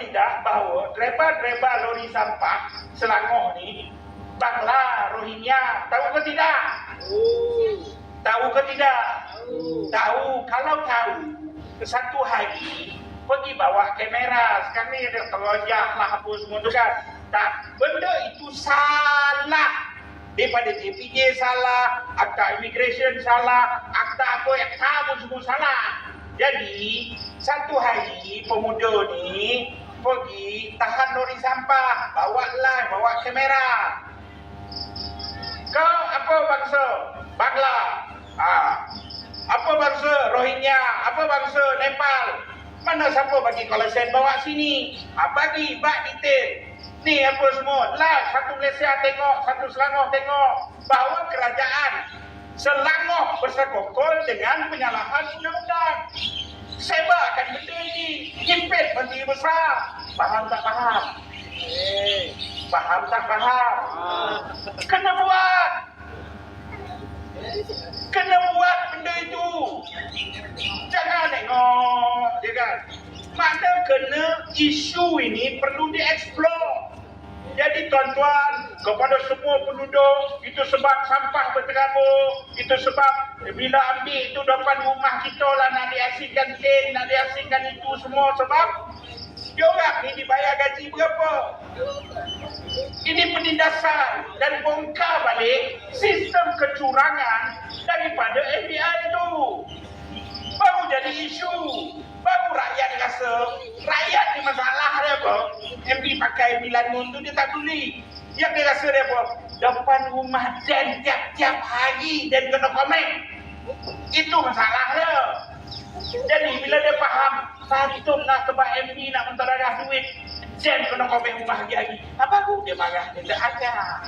tidak bahawa driver lori sampah Selangor ni Bangla, Rohingya, tahu ke tidak? Tahu ke tidak? Tahu. Kalau tahu, satu hari pergi bawa kamera. Sekarang ni ada terojah lah apa semua tu kan. Tak, benda itu salah. Daripada JPJ salah, akta immigration salah, akta apa yang kamu semua salah. Jadi, satu hari pemuda ni pergi tahan lori sampah, bawa live, bawa kamera. Kau apa bangsa? Bangla. Apa bangsa? Rohingya. Apa bangsa? Nepal. Mana siapa bagi kau lesen bawa sini? Bagi, bak detail. Ni apa semua. Live, satu Malaysia tengok, satu Selangor tengok. Bahawa kerajaan Selangor bersekongkol dengan penyalahan undang-undang. Sebarkan benda ini. Impet Menteri Besar. Faham tak faham? Faham tak faham? Kena buat. Kena buat benda itu. Jangan tengok. Ya kan? Mana kena isu ini perlu dieksplor. Jadi tuan-tuan, kepada semua penduduk, itu sebab sampah berterabur, itu sebab bila ambil itu depan rumah kita lah nak diasingkan kain, nak diasingkan itu semua sebab diorang ni dibayar gaji berapa? Ini penindasan dan bongkar balik sistem kecurangan daripada FBI itu. Baru jadi isu. Baru rakyat rasa, rakyat ni masalah dia apa? MD pakai Milan tu dia tak peduli. Yang dia rasa dia apa? Depan rumah Dan tiap-tiap hari Dan kena komen. Itu masalah dia. Jadi bila dia faham, patutlah sebab MD nak menteragah duit, Dan kena komen rumah lagi. Apa aku dia marah? Dia tak ada.